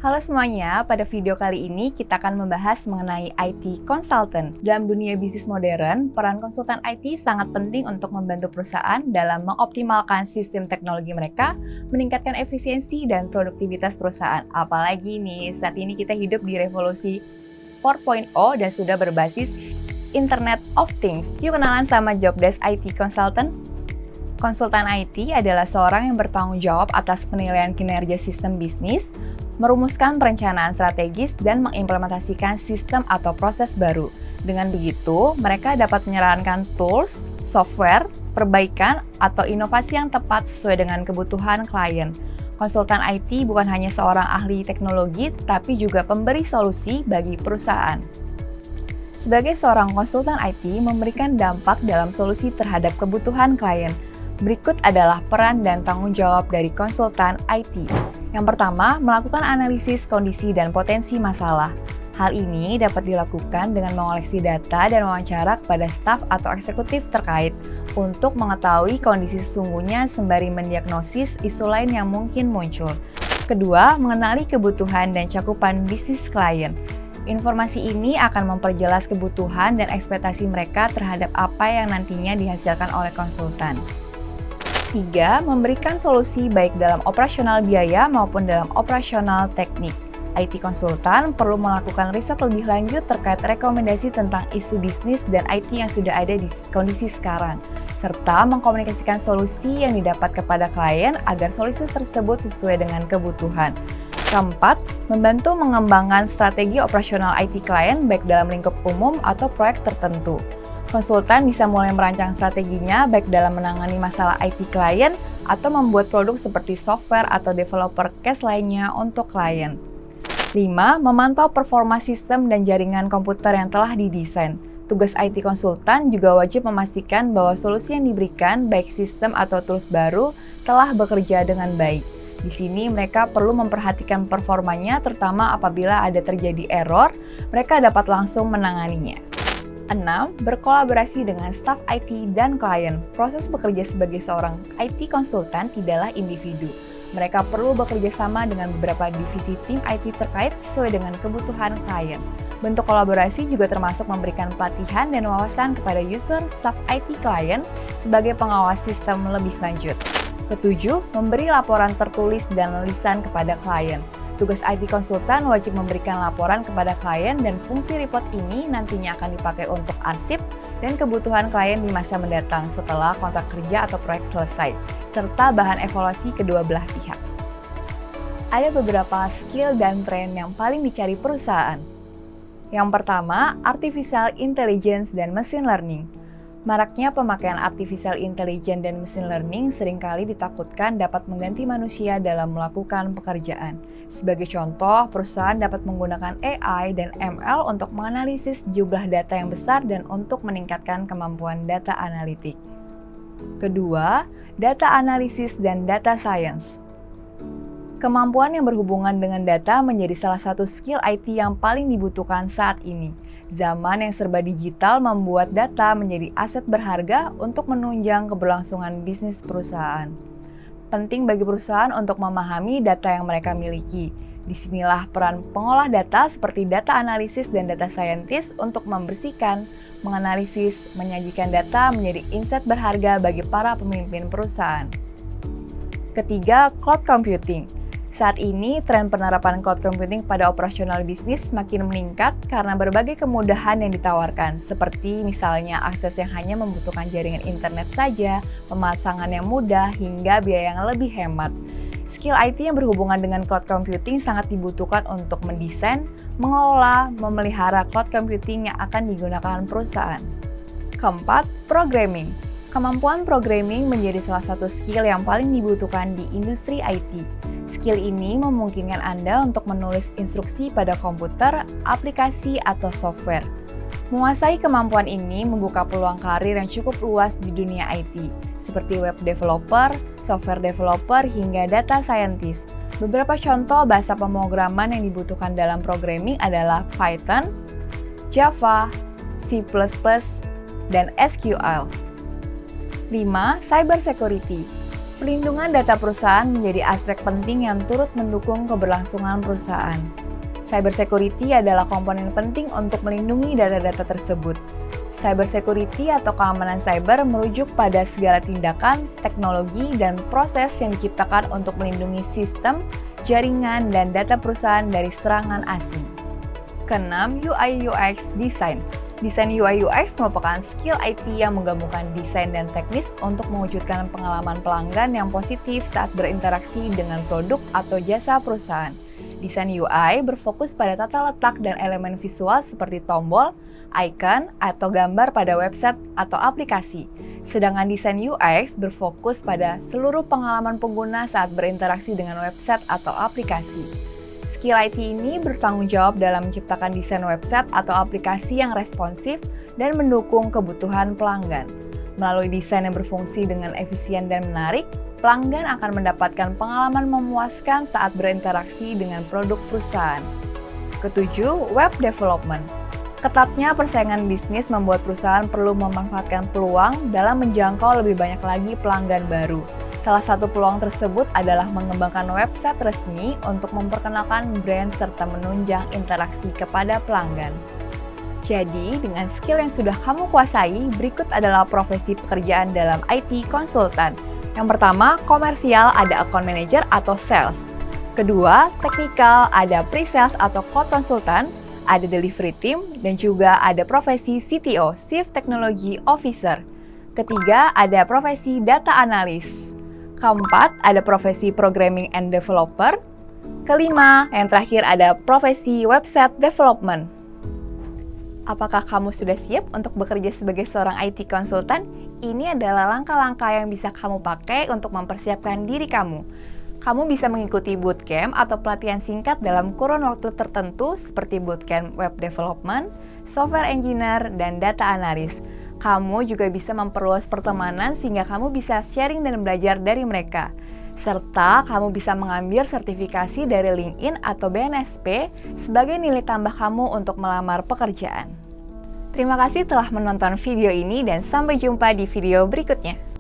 Halo semuanya, pada video kali ini kita akan membahas mengenai IT Consultant. Dalam dunia bisnis modern, peran konsultan IT sangat penting untuk membantu perusahaan dalam mengoptimalkan sistem teknologi mereka, meningkatkan efisiensi dan produktivitas perusahaan. Apalagi nih, saat ini kita hidup di revolusi 4.0 dan sudah berbasis Internet of Things. Yuk kenalan sama Jobdesk IT Consultant. Konsultan IT adalah seorang yang bertanggung jawab atas penilaian kinerja sistem bisnis, merumuskan perencanaan strategis, dan mengimplementasikan sistem atau proses baru. Dengan begitu, mereka dapat menyarankan tools, software, perbaikan, atau inovasi yang tepat sesuai dengan kebutuhan klien. Konsultan IT bukan hanya seorang ahli teknologi, tapi juga pemberi solusi bagi perusahaan. Sebagai seorang konsultan IT, memberikan dampak dalam solusi terhadap kebutuhan klien. Berikut adalah peran dan tanggung jawab dari konsultan IT. Yang pertama, melakukan analisis kondisi dan potensi masalah. Hal ini dapat dilakukan dengan mengoleksi data dan wawancara kepada staf atau eksekutif terkait untuk mengetahui kondisi sesungguhnya sembari mendiagnosis isu lain yang mungkin muncul. Kedua, mengenali kebutuhan dan cakupan bisnis klien. Informasi ini akan memperjelas kebutuhan dan ekspektasi mereka terhadap apa yang nantinya dihasilkan oleh konsultan. 3. Memberikan solusi baik dalam operasional biaya maupun dalam operasional teknik. IT konsultan perlu melakukan riset lebih lanjut terkait rekomendasi tentang isu bisnis dan IT yang sudah ada di kondisi sekarang, serta mengkomunikasikan solusi yang didapat kepada klien agar solusi tersebut sesuai dengan kebutuhan. Keempat, membantu mengembangkan strategi operasional IT klien baik dalam lingkup umum atau proyek tertentu. Konsultan bisa mulai merancang strateginya baik dalam menangani masalah IT klien atau membuat produk seperti software atau developer case lainnya untuk klien. 5. Memantau performa sistem dan jaringan komputer yang telah didesain. Tugas IT konsultan juga wajib memastikan bahwa solusi yang diberikan, baik sistem atau tools baru, telah bekerja dengan baik. Di sini mereka perlu memperhatikan performanya, terutama apabila ada terjadi error, mereka dapat langsung menanganinya. 6. Berkolaborasi dengan staf IT dan klien. Proses bekerja sebagai seorang IT konsultan tidaklah individu. Mereka perlu bekerja sama dengan beberapa divisi tim IT terkait sesuai dengan kebutuhan klien. Bentuk kolaborasi juga termasuk memberikan pelatihan dan wawasan kepada user staf IT klien sebagai pengawas sistem lebih lanjut. Ketujuh, memberi laporan tertulis dan lisan kepada klien. Tugas IT konsultan wajib memberikan laporan kepada klien dan fungsi report ini nantinya akan dipakai untuk arsip dan kebutuhan klien di masa mendatang setelah kontrak kerja atau proyek selesai, serta bahan evaluasi kedua belah pihak. Ada beberapa skill dan tren yang paling dicari perusahaan. Yang pertama, Artificial Intelligence dan Machine Learning. Maraknya pemakaian artificial intelligence dan machine learning seringkali ditakutkan dapat mengganti manusia dalam melakukan pekerjaan. Sebagai contoh, perusahaan dapat menggunakan AI dan ML untuk menganalisis jumlah data yang besar dan untuk meningkatkan kemampuan data analitik. Kedua, data analisis dan data science. Kemampuan yang berhubungan dengan data menjadi salah satu skill IT yang paling dibutuhkan saat ini. Zaman yang serba digital membuat data menjadi aset berharga untuk menunjang keberlangsungan bisnis perusahaan. Penting bagi perusahaan untuk memahami data yang mereka miliki. Disinilah peran pengolah data seperti data analisis dan data scientist untuk membersihkan, menganalisis, menyajikan data menjadi insight berharga bagi para pemimpin perusahaan. Ketiga, cloud computing. Saat ini, tren penerapan cloud computing pada operasional bisnis makin meningkat karena berbagai kemudahan yang ditawarkan, seperti misalnya akses yang hanya membutuhkan jaringan internet saja, pemasangan yang mudah, hingga biaya yang lebih hemat. Skill IT yang berhubungan dengan cloud computing sangat dibutuhkan untuk mendesain, mengelola, memelihara cloud computing yang akan digunakan perusahaan. Keempat, programming. Kemampuan programming menjadi salah satu skill yang paling dibutuhkan di industri IT. Skill ini memungkinkan Anda untuk menulis instruksi pada komputer, aplikasi, atau software. Menguasai kemampuan ini membuka peluang karir yang cukup luas di dunia IT, seperti web developer, software developer, hingga data scientist. Beberapa contoh bahasa pemrograman yang dibutuhkan dalam programming adalah Python, Java, C++, dan SQL. 5. Cyber security. Pelindungan data perusahaan menjadi aspek penting yang turut mendukung keberlangsungan perusahaan. Cybersecurity adalah komponen penting untuk melindungi data-data tersebut. Cybersecurity atau keamanan cyber merujuk pada segala tindakan, teknologi, dan proses yang diciptakan untuk melindungi sistem, jaringan, dan data perusahaan dari serangan asing. Keenam, UI/UX Design. Desain UI/UX merupakan skill IT yang menggabungkan desain dan teknis untuk mewujudkan pengalaman pelanggan yang positif saat berinteraksi dengan produk atau jasa perusahaan. Desain UI berfokus pada tata letak dan elemen visual seperti tombol, icon, atau gambar pada website atau aplikasi. Sedangkan desain UX berfokus pada seluruh pengalaman pengguna saat berinteraksi dengan website atau aplikasi. Skill IT ini bertanggung jawab dalam menciptakan desain website atau aplikasi yang responsif dan mendukung kebutuhan pelanggan. Melalui desain yang berfungsi dengan efisien dan menarik, pelanggan akan mendapatkan pengalaman memuaskan saat berinteraksi dengan produk perusahaan. Ketujuh, Web Development. Ketatnya persaingan bisnis membuat perusahaan perlu memanfaatkan peluang dalam menjangkau lebih banyak lagi pelanggan baru. Salah satu peluang tersebut adalah mengembangkan website resmi untuk memperkenalkan brand serta menunjang interaksi kepada pelanggan. Jadi, dengan skill yang sudah kamu kuasai, berikut adalah profesi pekerjaan dalam IT konsultan. Yang pertama, komersial, ada account manager atau sales. Kedua, teknikal, ada pre-sales atau co-konsultan, ada delivery team, dan juga ada profesi CTO, Chief Technology Officer. Ketiga, ada profesi data analis. Keempat, ada profesi programming and developer. Kelima, yang terakhir ada profesi website development. Apakah kamu sudah siap untuk bekerja sebagai seorang IT konsultan? Ini adalah langkah-langkah yang bisa kamu pakai untuk mempersiapkan diri kamu. Kamu bisa mengikuti bootcamp atau pelatihan singkat dalam kurun waktu tertentu seperti bootcamp web development, software engineer, dan data analis. Kamu juga bisa memperluas pertemanan sehingga kamu bisa sharing dan belajar dari mereka. Serta kamu bisa mengambil sertifikasi dari LinkedIn atau BNSP sebagai nilai tambah kamu untuk melamar pekerjaan. Terima kasih telah menonton video ini dan sampai jumpa di video berikutnya.